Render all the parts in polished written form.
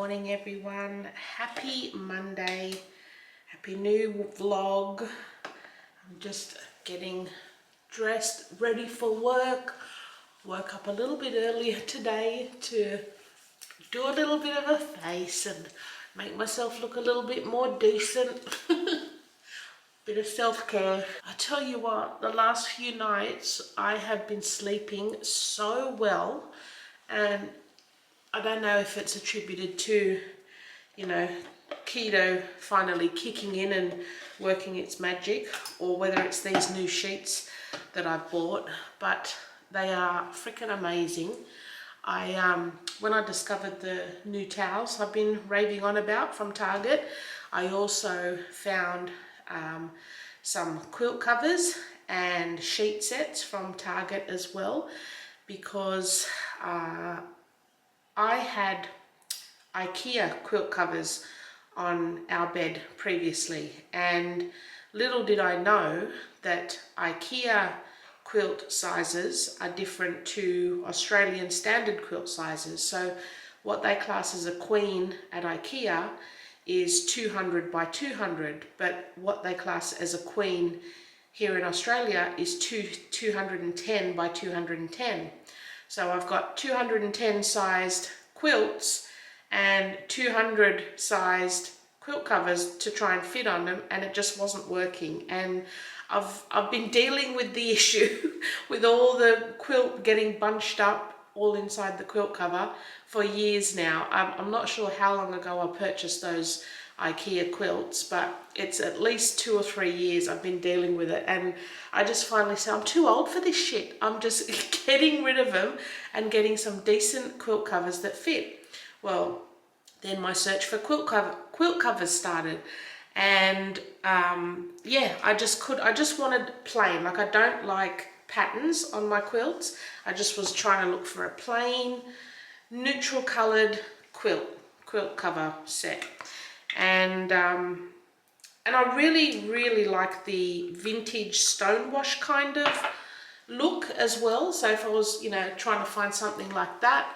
morning everyone. Happy Monday. Happy new vlog. I'm just getting dressed, ready for work. Woke up a little bit earlier today to do a little bit of a face and make myself look a little bit more decent. Bit of self-care. I tell you what, the last few nights I have been sleeping so well, and I don't know if it's attributed to, keto finally kicking in and working its magic, or whether it's these new sheets that I've bought, but they are freaking amazing. When I discovered the new towels I've been raving on about from Target, I also found some quilt covers and sheet sets from Target as well, because I had IKEA quilt covers on our bed previously, and little did I know that IKEA quilt sizes are different to Australian standard quilt sizes. So what they class as a queen at IKEA is 200 by 200, but what they class as a queen here in Australia is 210 by 210. So I've got 210 sized quilts and 200 sized quilt covers to try and fit on them, and it just wasn't working. And I've been dealing with the issue with all the quilt getting bunched up all inside the quilt cover for years now. I'm not sure how long ago I purchased those IKEA quilts, but it's at least 2 or 3 years I've been dealing with it, and I just finally said, I'm too old for this shit. I'm just getting rid of them and getting some decent quilt covers that fit. Well, then my search for quilt covers started, and yeah, I just wanted plain. Like, I don't like patterns on my quilts. I just was trying to look for a plain, neutral colored quilt cover set. And I really like the vintage stonewash kind of look as well. So if I was, trying to find something like that,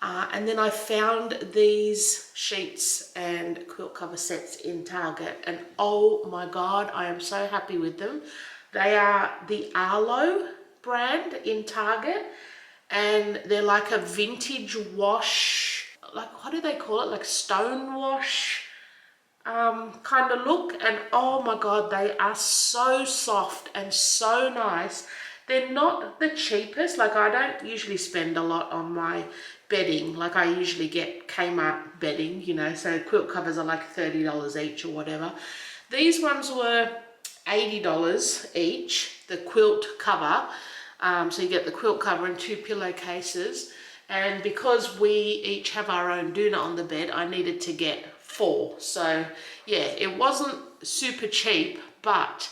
and then I found these sheets and quilt cover sets in Target, and oh my God, I am so happy with them. They are the Arlo brand in Target, and they're like a vintage wash, like, what do they call it? Like stone wash kind of look. And oh my God, they are so soft and so nice. They're not the cheapest. Like, I don't usually spend a lot on my bedding. Like, I usually get Kmart bedding, so quilt covers are like $30 each or whatever. These ones were $80 each, the quilt cover. So you get the quilt cover and 2 pillowcases. And because we each have our own doona on the bed, I needed to get 4. So yeah, it wasn't super cheap, but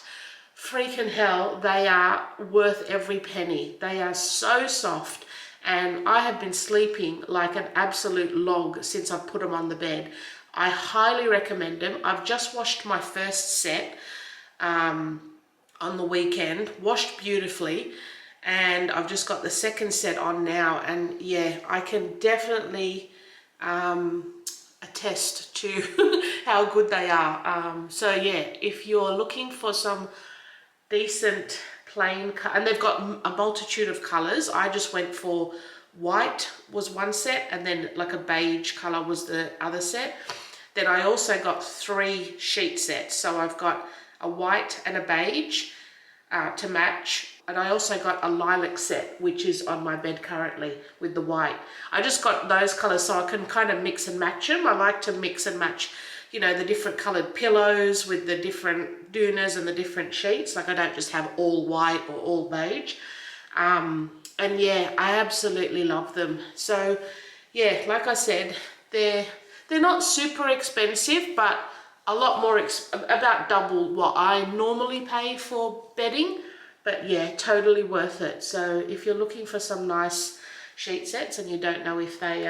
freaking hell, they are worth every penny. They are so soft, and I have been sleeping like an absolute log since I've put them on the bed. I highly recommend them. I've just washed my first set on the weekend, washed beautifully, and I've just got the second set on now, and yeah, I can definitely attest to how good they are. So yeah, if you're looking for some decent plain, and they've got a multitude of colors. I just went for white was one set, and then like a beige color was the other set. Then I also got 3 sheet sets. So I've got a white and a beige to match. And I also got a lilac set, which is on my bed currently with the white. I just got those colors so I can kind of mix and match them. I like to mix and match, the different colored pillows with the different doonas and the different sheets. Like, I don't just have all white or all beige. And yeah, I absolutely love them. So yeah, like I said, they're not super expensive, but a lot more, about double what I normally pay for bedding. But yeah, totally worth it. So if you're looking for some nice sheet sets and you don't know if they,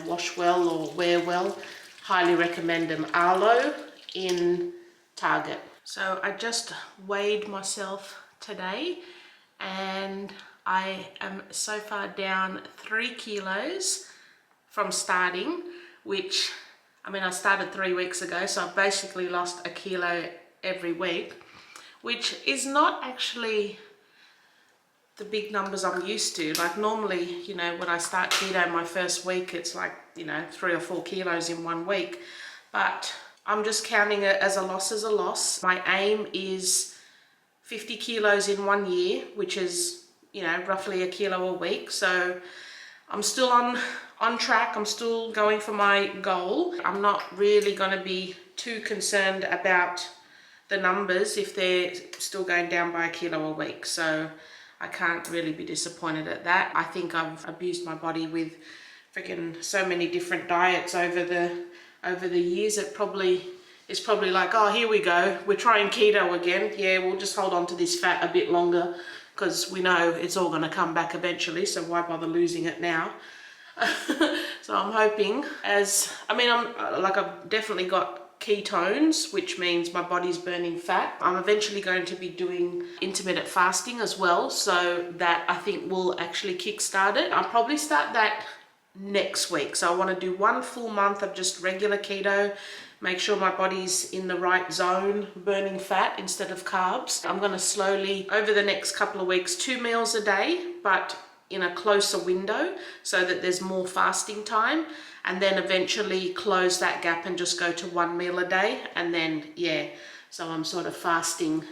wash well or wear well, highly recommend them. Arlo in Target. So I just weighed myself today, and I am so far down 3 kilos from starting. which, I mean, I started 3 weeks ago, so I've basically lost 1 kilo every week, which is not actually the big numbers I'm used to. Like normally, you know, when I start keto my first week, it's like, you know, 3 or 4 kilos in 1 week. But I'm just counting it as a loss. My aim is 50 kilos in 1 year, which is, you know, roughly 1 kilo a week. So I'm still on track. I'm still going for my goal. I'm not really going to be too concerned about the numbers if they're still going down by 1 kilo a week. So I can't really be disappointed at that. I think I've abused my body with freaking so many different diets over the years. It's probably like, oh, here we go, we're trying keto again. Yeah, we'll just hold on to this fat a bit longer because we know it's all going to come back eventually, so why bother losing it now? So I'm hoping, I've definitely got ketones, which means my body's burning fat. I'm eventually going to be doing intermittent fasting as well, so that I think will actually kickstart it. I'll probably start that next week. So I want to do 1 full month of just regular keto, make sure my body's in the right zone, burning fat instead of carbs. I'm going to slowly, over the next couple of weeks, 2 meals a day, but in a closer window so that there's more fasting time, and then eventually close that gap and just go to 1 meal a day. And then, yeah, so I'm sort of fasting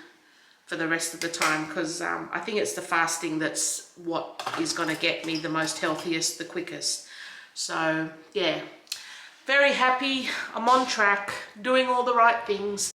for the rest of the time, because I think it's the fasting that's what is going to get me the most healthiest, the quickest. So, yeah, very happy. I'm on track, doing all the right things.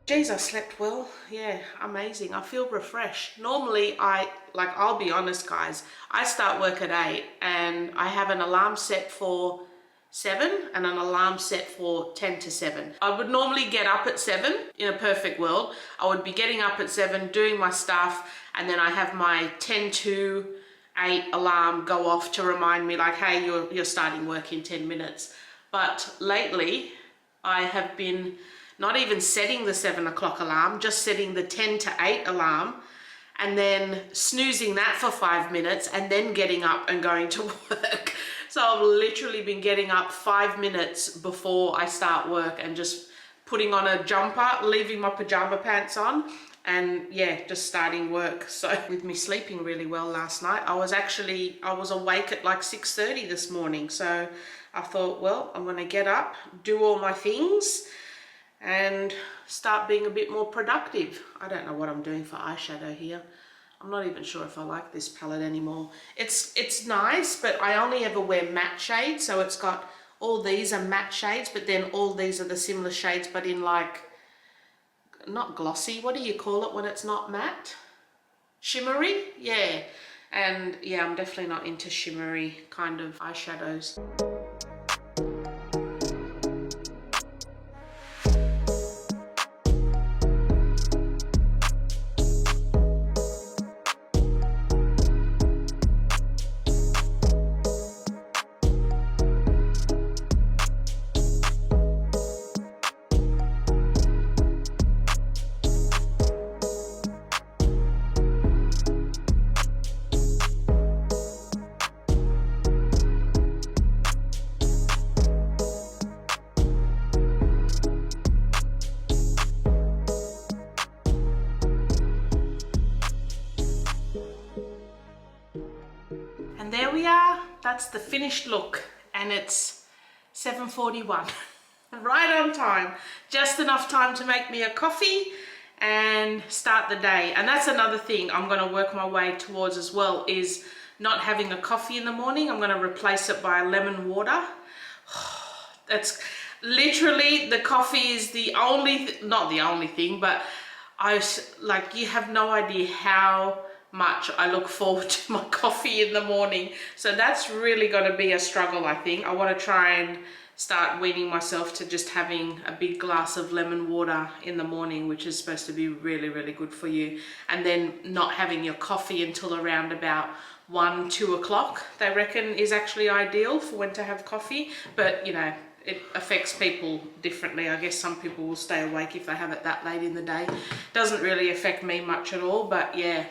Geez, I slept well. Yeah, amazing. I feel refreshed. Normally, I'll be honest, guys, I start work at 8 and I have an alarm set for 7 and an alarm set for 10 to 7. I would normally get up at 7 in a perfect world. I would be getting up at 7, doing my stuff, and then I have my 10 to 8 alarm go off to remind me like, hey, you're starting work in 10 minutes. But lately, I have been not even setting the 7 o'clock alarm, just setting the 10 to 8 alarm, and then snoozing that for 5 minutes and then getting up and going to work. So I've literally been getting up 5 minutes before I start work and just putting on a jumper, leaving my pajama pants on, and yeah, just starting work. So with me sleeping really well last night, I was awake at like 6:30 this morning. So I thought, well, I'm gonna get up, do all my things, and start being a bit more productive. I don't know what I'm doing for eyeshadow here. I'm not even sure if I like this palette anymore. It's nice, but I only ever wear matte shades, so it's got all these are matte shades, but then all these are the similar shades, but in like, not glossy, what do you call it when it's not matte? Shimmery? Yeah. And yeah, I'm definitely not into shimmery kind of eyeshadows. And there we are, that's the finished look, and it's 7:41, right on time, just enough time to make me a coffee and start the day. And that's another thing I'm going to work my way towards as well, is not having a coffee in the morning. I'm going to replace it by lemon water. That's literally, the coffee is the only, not the only thing, but you have no idea how much I look forward to my coffee in the morning. So that's really going to be a struggle, I think. I want to try and start weaning myself to just having a big glass of lemon water in the morning, which is supposed to be really, really good for you. And then not having your coffee until around about 1, 2 o'clock, they reckon is actually ideal for when to have coffee. But you know, it affects people differently. I guess some people will stay awake if they have it that late in the day. Doesn't really affect me much at all, but yeah.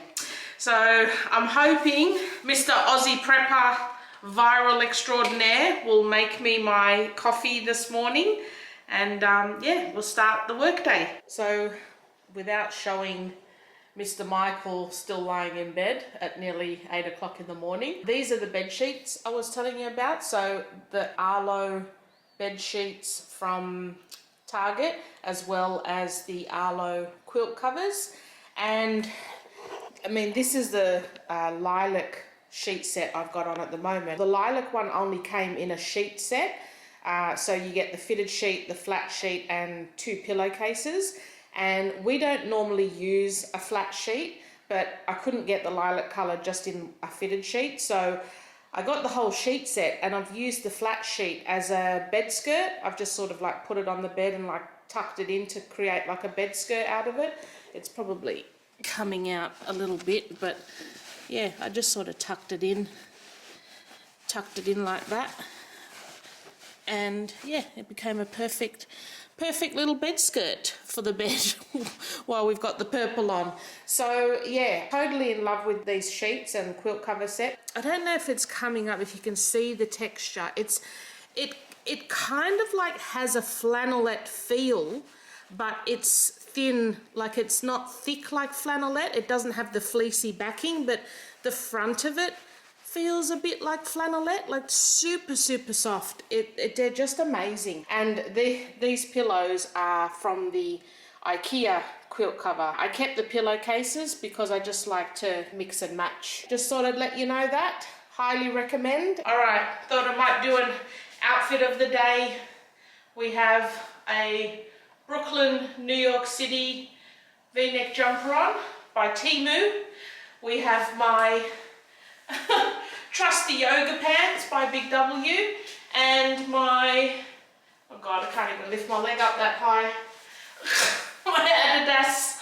So I'm hoping Mr. Aussie Prepper Viral Extraordinaire will make me my coffee this morning, and yeah, we'll start the workday. So without showing Mr. Michael still lying in bed at nearly 8 o'clock in the morning. These are the bed sheets I was telling you about. So the Arlo bed sheets from Target, as well as the Arlo quilt covers. And I mean, this is the lilac sheet set I've got on at the moment. The lilac one only came in a sheet set. So you get the fitted sheet, the flat sheet, and 2 pillowcases. And we don't normally use a flat sheet, but I couldn't get the lilac color just in a fitted sheet. So I got the whole sheet set, and I've used the flat sheet as a bed skirt. I've just sort of like put it on the bed and like tucked it in to create like a bed skirt out of it. It's probably coming out a little bit, but yeah, I just sort of tucked it in like that. And yeah, it became a perfect little bed skirt for the bed while we've got the purple on. So yeah, totally in love with these sheets and quilt cover set. I don't know if it's coming up, if you can see the texture. It kind of like has a flannelette feel, but it's thin, like it's not thick like flannelette. It doesn't have the fleecy backing, but the front of it feels a bit like flannelette, like super soft. They're just amazing. And these pillows are from the IKEA quilt cover. I kept the pillowcases because I just like to mix and match. Just thought I'd let you know that. Highly recommend. All right, thought I might do an outfit of the day. We have a Brooklyn, New York City V-neck jumper on by Temu. We have my trusty yoga pants by Big W, and my, oh god, I can't even lift my leg up that high. My Adidas,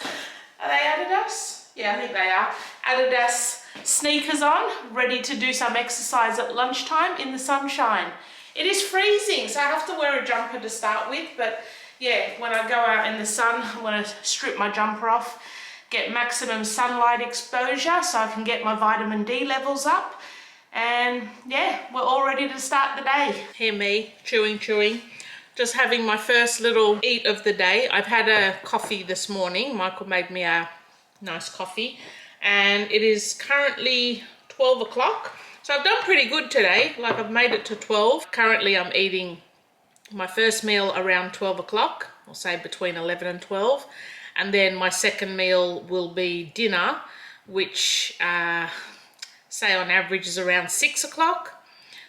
are they Adidas? Yeah, I think they are. Adidas sneakers on, ready to do some exercise at lunchtime in the sunshine. It is freezing, so I have to wear a jumper to start with, but yeah, when I go out in the sun, I'm going to strip my jumper off, get maximum sunlight exposure so I can get my vitamin D levels up. And yeah, we're all ready to start the day. Hear me chewing. Just having my first little eat of the day. I've had a coffee this morning. Michael made me a nice coffee. And it is currently 12 o'clock. So I've done pretty good today. Like I've made it to 12. Currently I'm eating my first meal around 12 o'clock. I'll say between 11 and 12. And then my second meal will be dinner, which say on average is around 6 o'clock.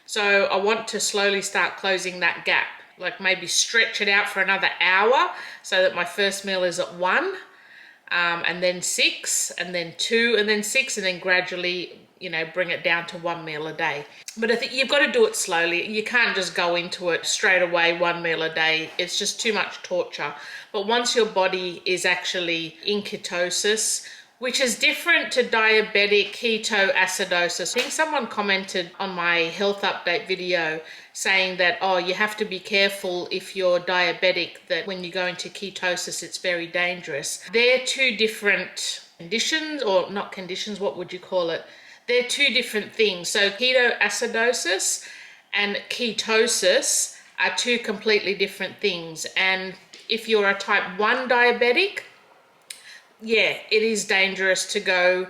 So I want to slowly start closing that gap, like maybe stretch it out for another hour so that my first meal is at 1, and then 6, and then 2, and then 6, and then gradually, you know, bring it down to 1 meal a day. But I think you've got to do it slowly. You can't just go into it straight away, 1 meal a day. It's just too much torture. But once your body is actually in ketosis, which is different to diabetic ketoacidosis. I think someone commented on my health update video saying that, oh, you have to be careful if you're diabetic, that when you go into ketosis, it's very dangerous. They're two different conditions, or not conditions, what would you call it? They're two different things. So ketoacidosis and ketosis are two completely different things. And if you're a type 1 diabetic, yeah, it is dangerous to go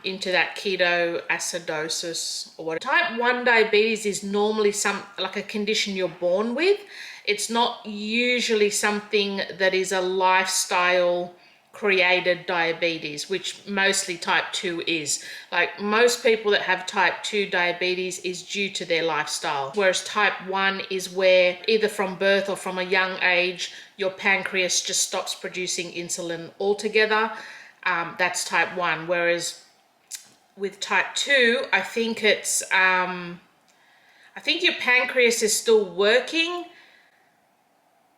into that ketoacidosis or whatever. Type 1 diabetes is normally like a condition you're born with. It's not usually something that is a lifestyle created diabetes, which mostly type 2 is. Like most people that have type 2 diabetes is due to their lifestyle, whereas type 1 is where either from birth or from a young age your pancreas just stops producing insulin altogether. That's type 1, whereas with type 2 I think it's I think your pancreas is still working,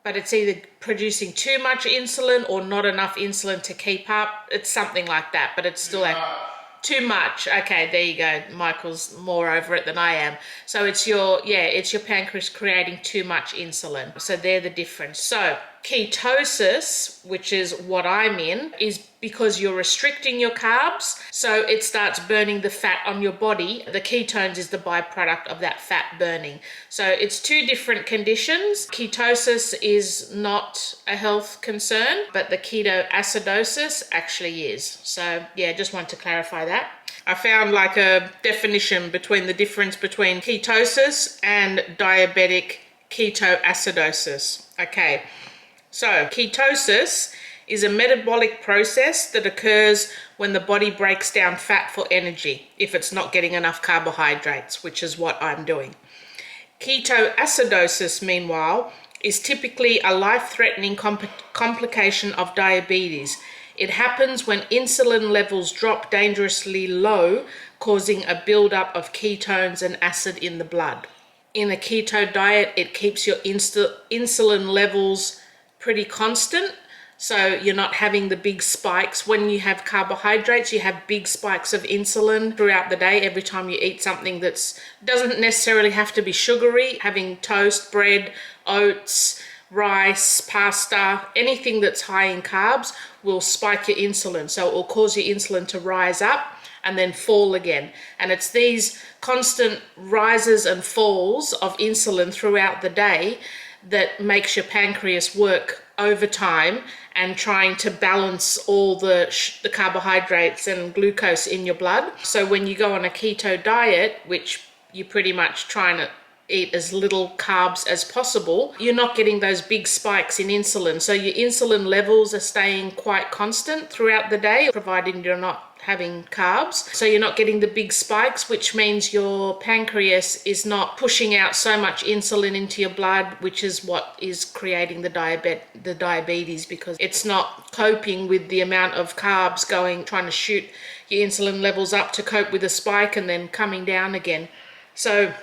but it's either producing too much insulin or not enough insulin to keep up. It's something like that, but it's still too much. Okay, there you go. Michael's more over it than I am. So it's your pancreas creating too much insulin. So they're the difference. So ketosis, which is what I'm in, is because you're restricting your carbs, so it starts burning the fat on your body. The ketones is the byproduct of that fat burning. So it's two different conditions. Ketosis is not a health concern, but the ketoacidosis actually is. So yeah, just want to clarify that. I found like a definition between the difference between ketosis and diabetic ketoacidosis. Okay, so ketosis is a metabolic process that occurs when the body breaks down fat for energy if it's not getting enough carbohydrates, which is what I'm doing. Ketoacidosis, meanwhile, is typically a life-threatening complication of diabetes. It happens when insulin levels drop dangerously low, causing a buildup of ketones and acid in the blood. In a keto diet, it keeps your insulin levels pretty constant, so you're not having the big spikes. When you have carbohydrates, you have big spikes of insulin throughout the day every time you eat something that doesn't necessarily have to be sugary. Having toast, bread, oats, rice, pasta, anything that's high in carbs will spike your insulin. So it will cause your insulin to rise up and then fall again. And it's these constant rises and falls of insulin throughout the day that makes your pancreas work overtime and trying to balance all the carbohydrates and glucose in your blood. So when you go on a keto diet, which you're pretty much trying to eat as little carbs as possible, you're not getting those big spikes in insulin. So your insulin levels are staying quite constant throughout the day, provided you're not having carbs. So you're not getting the big spikes, which means your pancreas is not pushing out so much insulin into your blood, which is what is creating the diabetes, because it's not coping with the amount of carbs trying to shoot your insulin levels up to cope with a spike and then coming down again. So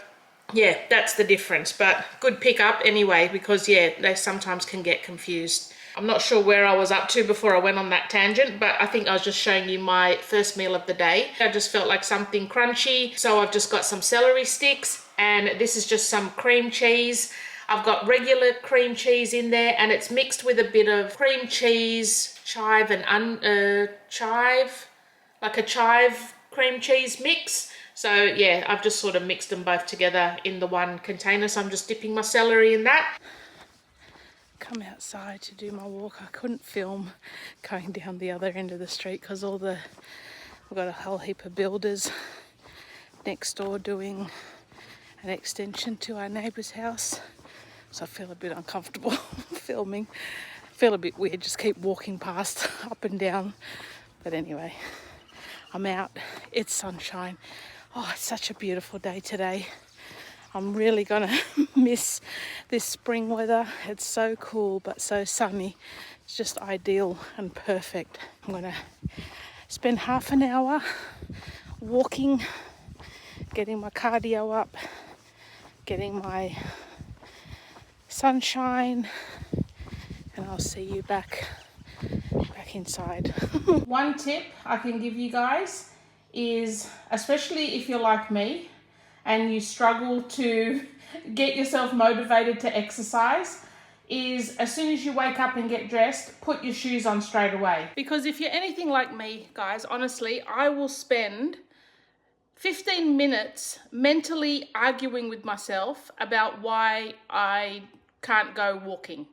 yeah, that's the difference, but good pickup anyway, because yeah, they sometimes can get confused. I'm not sure where I was up to before I went on that tangent, but I think I was just showing you my first meal of the day. I just felt like something crunchy, so I've just got some celery sticks, and this is just some cream cheese. I've got regular cream cheese in there, and it's mixed with a bit of cream cheese, chive, and chive, like a chive cream cheese mix. So yeah, I've just sort of mixed them both together in the one container, so I'm just dipping my celery in that. Come outside to do my walk. I couldn't film going down the other end of the street because we've got a whole heap of builders next door doing an extension to our neighbour's house, so I feel a bit uncomfortable filming. I feel a bit weird, just keep walking past up and down, but anyway, I'm out. It's sunshine. Oh, it's such a beautiful day today. I'm really gonna miss this spring weather. It's so cool but so sunny. It's just ideal and perfect. I'm gonna spend half an hour walking, getting my cardio up, getting my sunshine, and I'll see you back inside. One tip I can give you guys is, especially if you're like me and you struggle to get yourself motivated to exercise, is as soon as you wake up and get dressed, put your shoes on straight away. Because if you're anything like me, guys, honestly, I will spend 15 minutes mentally arguing with myself about why I can't go walking.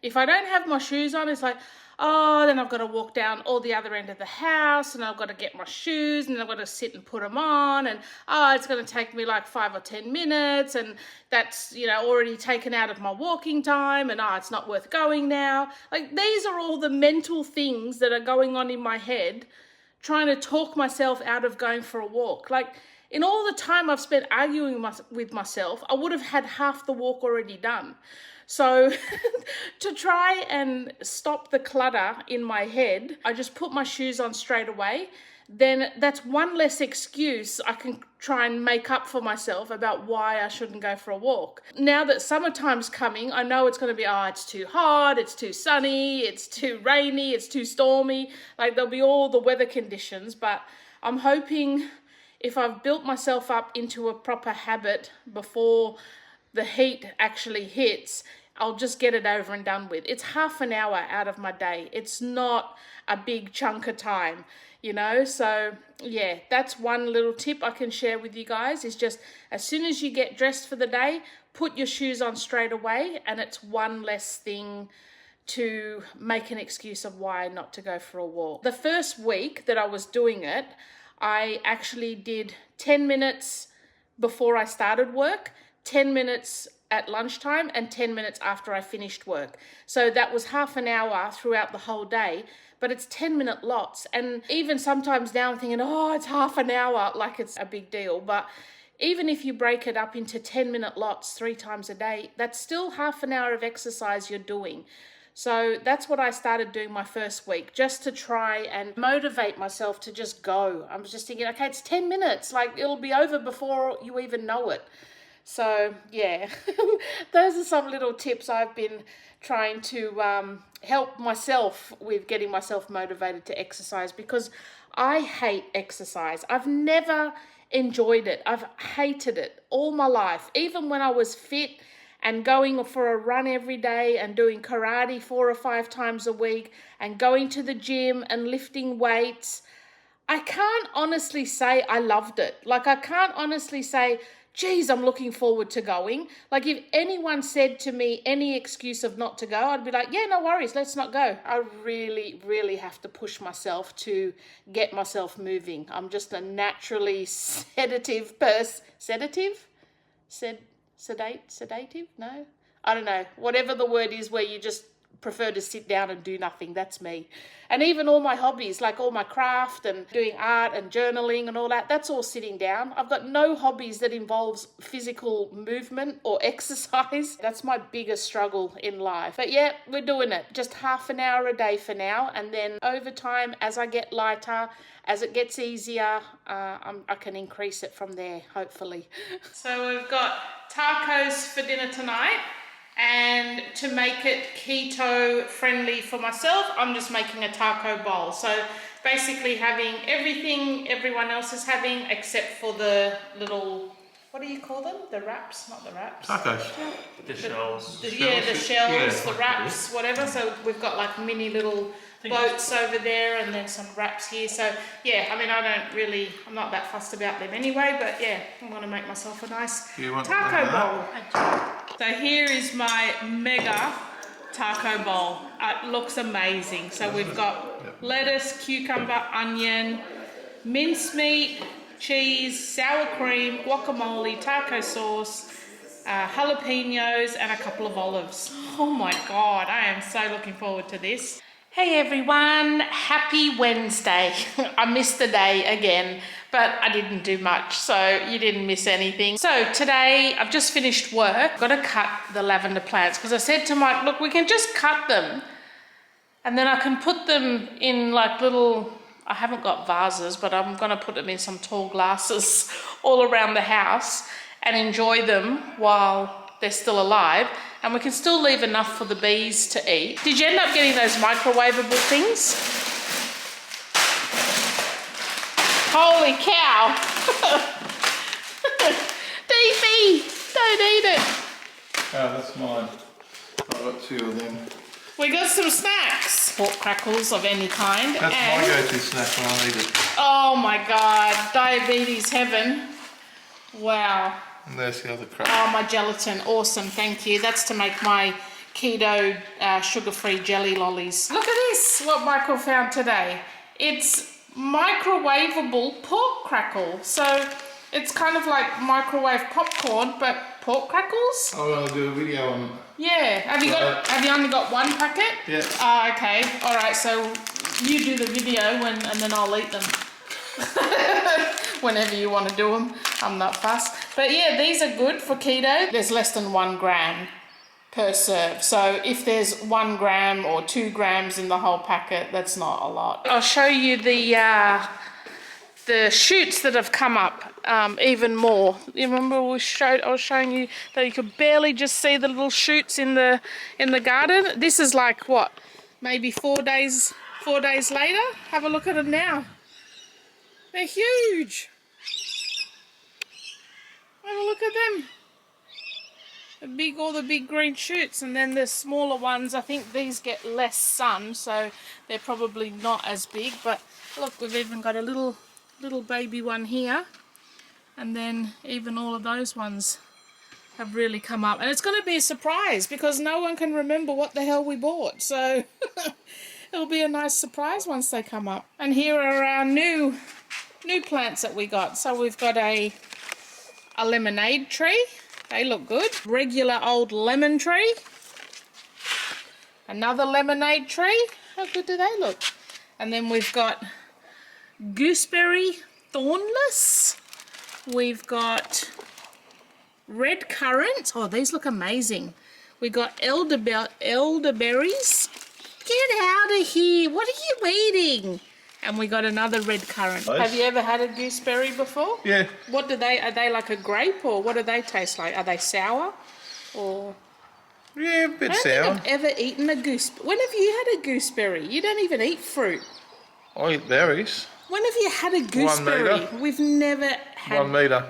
If I don't have my shoes on, it's like, oh, then I've got to walk down all the other end of the house, and I've got to get my shoes, and I've got to sit and put them on, and oh, it's going to take me like 5 or 10 minutes, and that's, you know, already taken out of my walking time, and oh, it's not worth going now. Like, these are all the mental things that are going on in my head, trying to talk myself out of going for a walk. Like, in all the time I've spent arguing with myself, I would have had half the walk already done. So to try and stop the clutter in my head, I just put my shoes on straight away. Then that's one less excuse I can try and make up for myself about why I shouldn't go for a walk. Now that summertime's coming, I know it's going to be, oh, it's too hot, it's too sunny, it's too rainy, it's too stormy. Like, there'll be all the weather conditions, but I'm hoping if I've built myself up into a proper habit before the heat actually hits, I'll just get it over and done with. It's half an hour out of my day. It's not a big chunk of time, you know? So yeah, that's one little tip I can share with you guys, is just as soon as you get dressed for the day, put your shoes on straight away, and it's one less thing to make an excuse of why not to go for a walk. The first week that I was doing it, I actually did 10 minutes before I started work, 10 minutes at lunchtime, and 10 minutes after I finished work. So that was half an hour throughout the whole day, but it's 10-minute lots. And even sometimes now I'm thinking, oh, it's half an hour, like it's a big deal. But even if you break it up into 10-minute lots 3 times a day, that's still half an hour of exercise you're doing. So that's what I started doing my first week, just to try and motivate myself to just go. I was just thinking, okay, it's 10 minutes, like it'll be over before you even know it. So yeah, those are some little tips I've been trying to help myself with, getting myself motivated to exercise, because I hate exercise. I've never enjoyed it. I've hated it all my life. Even when I was fit and going for a run every day and doing karate 4 or 5 times a week and going to the gym and lifting weights, I can't honestly say I loved it. Like, I can't honestly say, geez, I'm looking forward to going. Like, if anyone said to me any excuse of not to go, I'd be like, yeah, no worries, let's not go. I really, really have to push myself to get myself moving. I'm just a naturally sedative person. Sedative? Sedative? No? I don't know. Whatever the word is, where you just prefer to sit down and do nothing. That's me. And even all my hobbies, like all my craft and doing art and journaling and all that, that's all sitting down. I've got no hobbies that involves physical movement or exercise. That's my biggest struggle in life. But yeah, we're doing it. Just half an hour a day for now. And then over time, as I get lighter, as it gets easier, I can increase it from there, hopefully. So we've got tacos for dinner tonight. And to make it keto friendly for myself, I'm just making a taco bowl. So basically having everything everyone else is having, except for the little, what do you call them? The wraps? Not the wraps. Tacos. The shells. The shells, the wraps, whatever. So we've got like mini little boats over there, and then some wraps here. So yeah, I mean, I'm not that fussed about them anyway, but yeah, I'm going to make myself a nice taco bowl. So here is my mega taco bowl. It looks amazing. So we've got lettuce, cucumber, onion, mincemeat, cheese, sour cream, guacamole, taco sauce, jalapenos, and a couple of olives. Oh my God, I am so looking forward to this. Hey everyone, happy Wednesday. I missed the day again, but I didn't do much, so you didn't miss anything. So today I've just finished work. I've got to cut the lavender plants, because I said to Mike, look, we can just cut them and then I can put them in like little, I haven't got vases, but I'm going to put them in some tall glasses all around the house and enjoy them while they're still alive, and we can still leave enough for the bees to eat. Did you end up getting those microwavable things? Holy cow! DB, don't eat it. Oh, that's mine. I've got 2 of them. We got some snacks. Pork crackles of any kind. That's my go-to snack when I need it. Oh my God, diabetes heaven. Wow. And there's the other crap. Oh, my gelatin. Awesome, thank you. That's to make my keto sugar-free jelly lollies. Look at this, what Michael found today. It's microwavable pork crackle. So it's kind of like microwave popcorn, but pork crackles. I'm going to do a video on it. Yeah. Have you only got 1 packet? Yeah. Oh, okay. All right, so you do the video and then I'll eat them. Whenever you want to do them, I'm not fussed. But yeah, these are good for keto. There's less than 1 gram per serve. So if there's 1 gram or 2 grams in the whole packet, that's not a lot. I'll show you the shoots that have come up even more. You remember I was showing you that you could barely just see the little shoots in the garden. This is like what, maybe 4 days later. Have a look at them now. They're huge. Have a look at them. All the big green shoots, and then the smaller ones, I think these get less sun, so they're probably not as big. But look, we've even got a little baby one here, and then even all of those ones have really come up. And it's going to be a surprise because no one can remember what the hell we bought, so it'll be a nice surprise once they come up. And here are our new plants that we got. So we've got a lemonade tree. They look good. Regular old lemon tree. Another lemonade tree. How good do they look? And then we've got gooseberry thornless. We've got red currant. Oh, these look amazing. We got elderberries. Get out of here. What are you eating? And we got another red currant. Nice. Have you ever had a gooseberry before? Yeah. What do they, are they like a grape, or what do they taste like? Are they sour? Or Yeah, a bit I don't sour. think I've ever eaten a gooseberry. When have you had a gooseberry? You don't even eat fruit. I eat berries. When have you had a gooseberry? metre. We've never had 1 metre.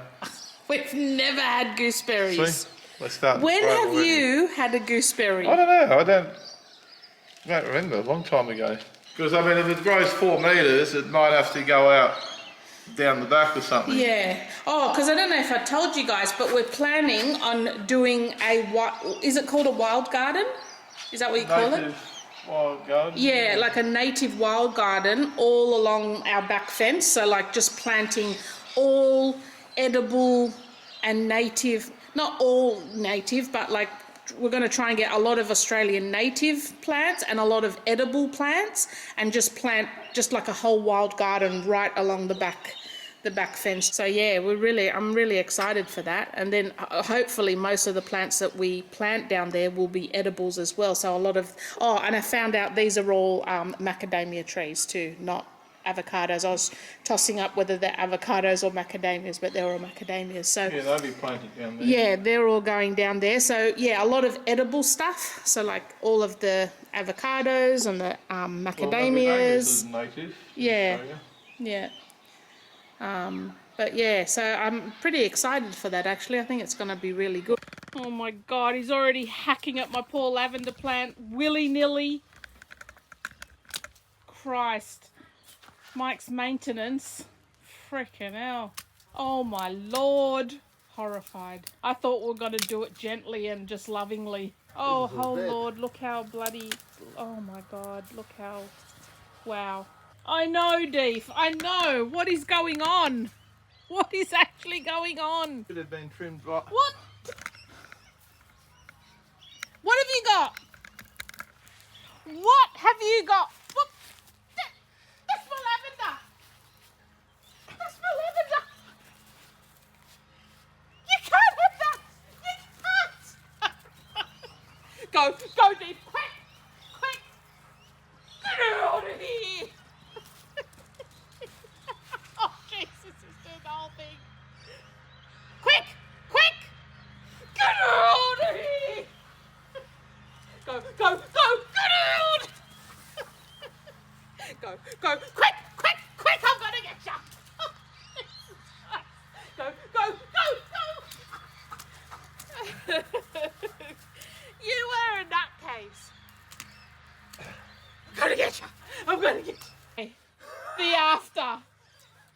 We've never had gooseberries. See? Let's start. When right have already. you had a gooseberry? I don't know. I don't remember. A long time ago. Because I mean, if it grows 4 metres, it might have to go out down the back or something. Yeah. Oh, because I don't know if I told you guys, but we're planning on doing is it called a wild garden? Is that what you call it? Native wild garden. Yeah, like a native wild garden all along our back fence. So like just planting all edible and native, not all native, but like we're going to try and get a lot of Australian native plants and a lot of edible plants, and just plant just like a whole wild garden right along the back fence. So yeah, I'm really excited for that. And then hopefully most of the plants that we plant down there will be edibles as well. So a lot of, oh, and I found out these are all macadamia trees too, not avocados. I was tossing up whether they're avocados or macadamias, but they're all macadamias. So Yeah, they'll be planted down there. yeah, they're all going down there. So yeah, a lot of edible stuff. So like all of the avocados and the macadamias. Well, native. in Yeah. Australia. Yeah. But yeah, so I'm pretty excited for that actually. I think it's going to be really good. Oh my God, he's already hacking at my poor lavender plant willy-nilly. Christ. Mike's maintenance. Frickin' hell. Oh my Lord. Horrified. I thought we were going to do it gently and just lovingly. Oh Lord, look how bloody... Oh my God, look how... Wow. I know, Deef. I know. What is going on? What is actually going on? Could have been trimmed right. What? What have you got? What have you got? Look. That's my lavender. That's my lavender. You can't have that. You can't. Go, Deef. Quick. Quick. Get out of here. Oh, Jesus, he's doing the whole thing. Quick! Quick! Get out of here! Go! Get out! Go! Quick! I'm gonna get you! Go! You were a nutcase. I'm gonna get you! The after.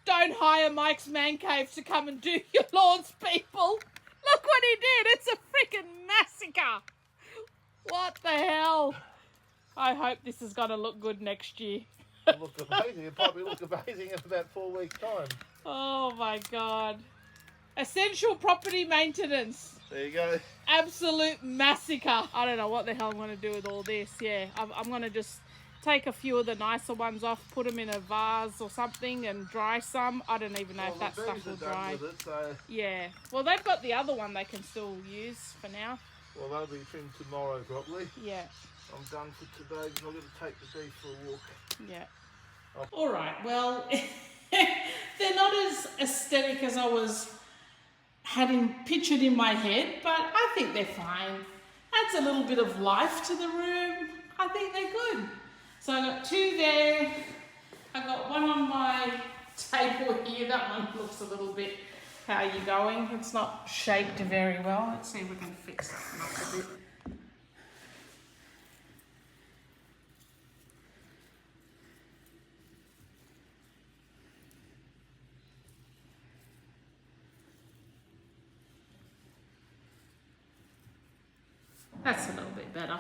Don't hire Mike's Man Cave to come and do your lawns, people. Look what he did. It's a freaking massacre. What the hell? I hope this is going to look good next year. It'll look amazing. It'll probably look amazing in about 4 weeks' time. Oh my God. Essential property maintenance. There you go. Absolute massacre. I don't know what the hell I'm going to do with all this. Yeah, I'm going to just take a few of the nicer ones off, put them in a vase or something and dry some. I don't even know if that stuff will dry. With it, so, Yeah. Well, they've got the other one they can still use for now. well, they'll be trimmed tomorrow probably. Yeah. I'm done for today because I'm going to take the beef for a walk. Yeah. All right. Well, they're not as aesthetic as I was having pictured in my head, but I think they're fine. Adds a little bit of life to the room. I think they're good. So I got 2 there. I got one on my table here. That one looks a little bit, how are you going? It's not shaped very well. Let's see if we can fix that one up a bit. That's a little bit better.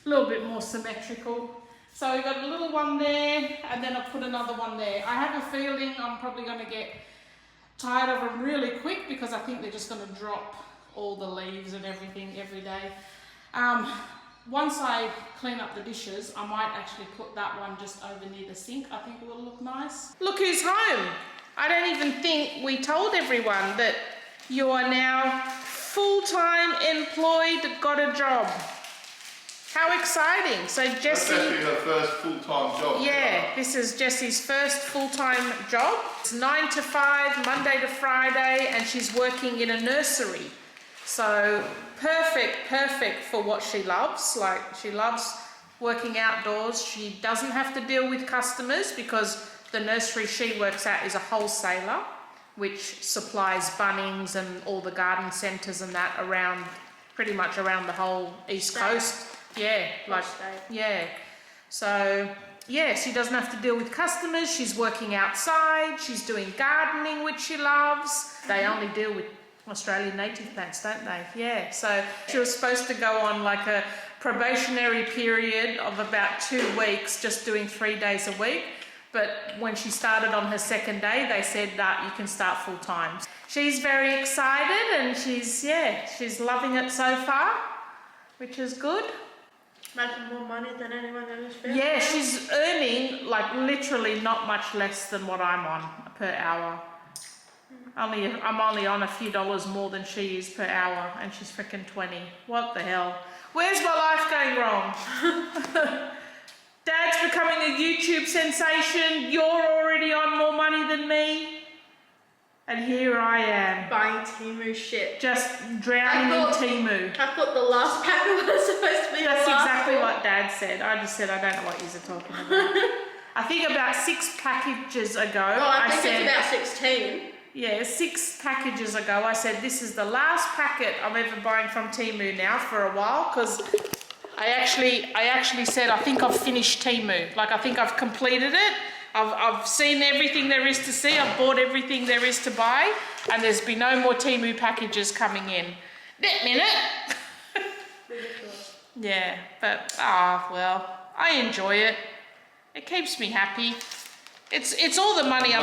A little bit more symmetrical. So we got a little one there, and then I'll put another one there. I have a feeling I'm probably going to get tired of them really quick because I think they're just going to drop all the leaves and everything every day. Once I clean up the dishes, I might actually put that one just over near the sink. I think it will look nice. Look who's home. I don't even think we told everyone that you are now full-time employed, got a job. How exciting. So Jessie... That's actually her first full-time job. Yeah, this is Jessie's first full-time job. It's 9 to 5, Monday to Friday, and she's working in a nursery. So perfect for what she loves. Like, she loves working outdoors. She doesn't have to deal with customers because the nursery she works at is a wholesaler, which supplies Bunnings and all the garden centres and that around, pretty much around the whole East Coast. Yeah, like, yeah. So, yeah, she doesn't have to deal with customers. She's working outside. She's doing gardening, which she loves. They only deal with Australian native plants, don't they? Yeah. So she was supposed to go on like a probationary period of about 2 weeks, just doing 3 days a week. But when she started on her second day, they said that you can start full time. She's very excited and she's loving it so far, which is good. Making more money than anyone in this family. Yeah, she's earning like literally not much less than what I'm on per hour. I'm only on a few dollars more than she is per hour, and she's freaking 20. What the hell? Where's my life going wrong? Dad's becoming a YouTube sensation. You're already on more money than me. And here I am. Buying Temu shit. Just drowning in Temu. I thought the last packet was supposed to be That's the last exactly one. what Dad said. I just said, I don't know what you're talking about. I think about 6 packages ago, I think said... it's about 16. Yeah, 6 packages ago, I said, this is the last packet I'm ever buying from Temu now for a while, because I actually said, I think I've finished Temu. Like, I think I've completed it. I've seen everything there is to see. I've bought everything there is to buy, and there's been no more Temu packages coming in. That minute. Yeah, but, well, I enjoy it. It keeps me happy. It's all the money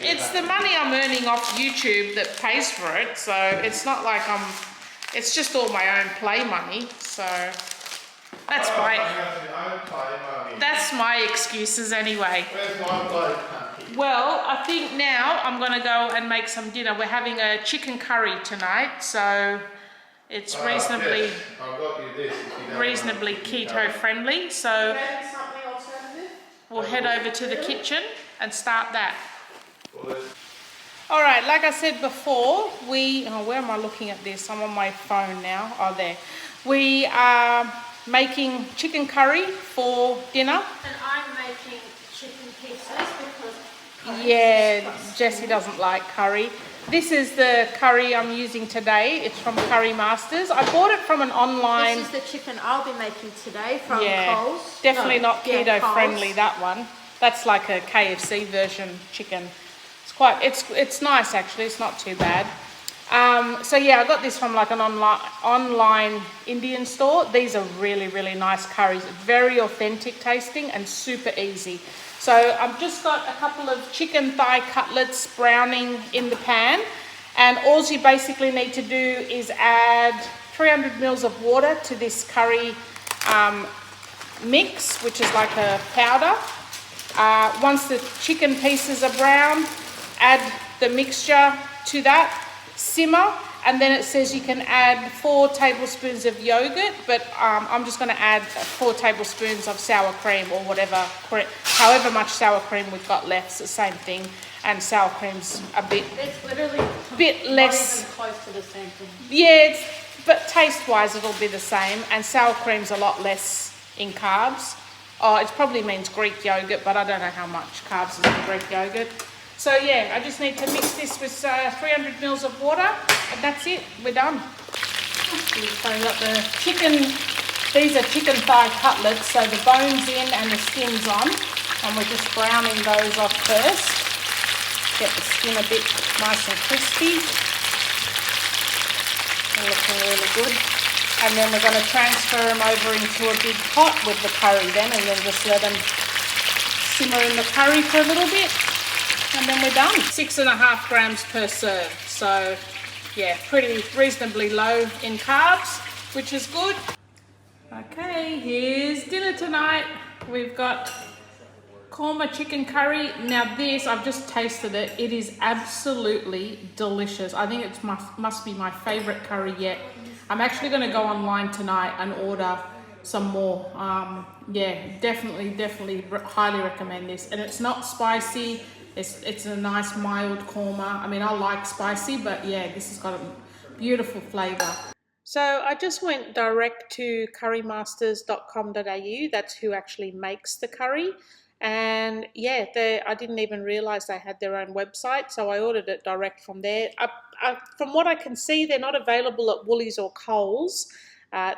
it's the money I'm earning off YouTube that pays for it. So it's not like it's just all my own play money. So that's my excuses anyway. Where's my play money? Well, I think now I'm going to go and make some dinner. We're having a chicken curry tonight, so it's reasonably Yes. I've got you this if you don't reasonably want keto friendly. So Something alternative? we'll head over to the kitchen and start that. Well, All right, like I said before, where am I looking at this? I'm on my phone now. Oh, there. We are making chicken curry for dinner. And I'm making chicken pieces because... Yeah, Jessie doesn't like curry. This is the curry I'm using today. It's from Curry Masters. I bought it from an online... This is the chicken I'll be making today from Coles. Definitely not keto Coles. friendly, that one. That's like a KFC version chicken. It's nice actually, it's not too bad. So yeah, I got this from like an online Indian store. These are really, really nice curries. Very authentic tasting and super easy. So I've just got a couple of chicken thigh cutlets browning in the pan. And all you basically need to do is add 300 mils of water to this curry mix, which is like a powder. Once the chicken pieces are brown, add the mixture to that, simmer, and then it says you can add 4 tablespoons of yogurt, but I'm just going to add 4 tablespoons of sour cream or however much sour cream we've got left. It's the same thing, and sour cream's a bit It's literally less. not even close to the same thing. Yeah, but taste-wise it'll be the same, and sour cream's a lot less in carbs. Oh, it probably means Greek yogurt, but I don't know how much carbs is in Greek yogurt. So yeah, I just need to mix this with 300 mils of water, and that's it, we're done. So we've got the chicken, these are chicken thigh cutlets, so the bone's in and the skin's on, and we're just browning those off first. Get the skin a bit nice and crispy. They're looking really good. And then we're going to transfer them over into a big pot with the curry then, and then just let them simmer in the curry for a little bit, and then we're done. 6.5 grams per serve, so yeah, pretty reasonably low in carbs, which is good. Okay, here's dinner tonight. We've got korma chicken curry. Now this, I've just tasted it. It is absolutely delicious. I think it must be my favorite curry yet. I'm actually going to go online tonight and order some more. Yeah, definitely highly recommend this. And it's not spicy. It's a nice mild korma. I mean, I like spicy, but yeah, this has got a beautiful flavor. So I just went direct to currymasters.com.au. That's who actually makes the curry. And yeah, I didn't even realize they had their own website, so I ordered it direct from there. From what I can see, they're not available at Woolies or Coles,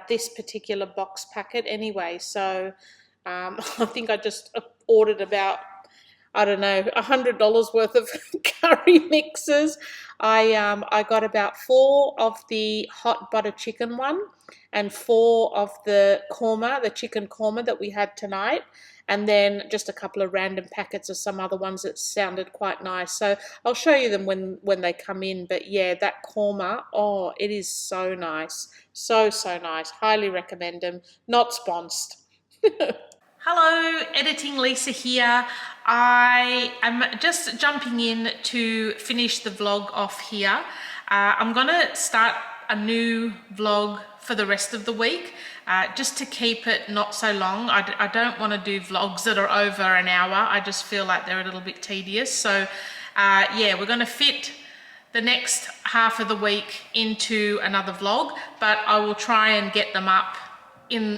this particular box packet anyway. So I think I just ordered about, I don't know, $100 worth of curry mixes. I got about 4 of the hot butter chicken one and 4 of the korma, the chicken korma that we had tonight, and then just a couple of random packets of some other ones that sounded quite nice. So I'll show you them when they come in. But yeah, that korma, oh, it is so nice. So nice. Highly recommend them. Not sponsored. Hello, Editing Lisa here. I am just jumping in to finish the vlog off here. I'm gonna start a new vlog for the rest of the week, just to keep it not so long. I don't want to do vlogs that are over an hour. I just feel like they're a little bit tedious. So yeah, we're gonna fit the next half of the week into another vlog, but I will try and get them up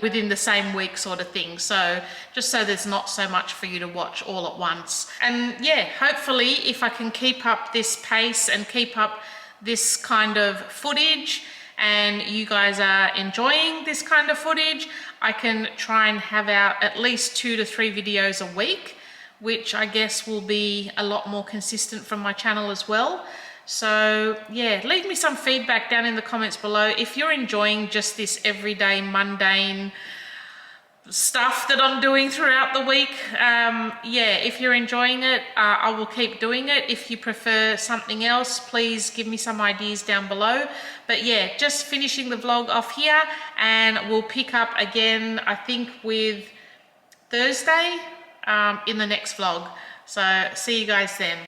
within the same week sort of thing, so just so there's not so much for you to watch all at once. And yeah, hopefully if I can keep up this pace and keep up this kind of footage and you guys are enjoying this kind of footage, I can try and have out at least 2 to 3 videos a week, which I guess will be a lot more consistent from my channel as well. So yeah, leave me some feedback down in the comments below if you're enjoying just this everyday mundane stuff that I'm doing throughout the week. Yeah, if you're enjoying it, I will keep doing it. If you prefer something else, please give me some ideas down below. But yeah, just finishing the vlog off here, and we'll pick up again, I think, with Thursday in the next vlog. So see you guys then.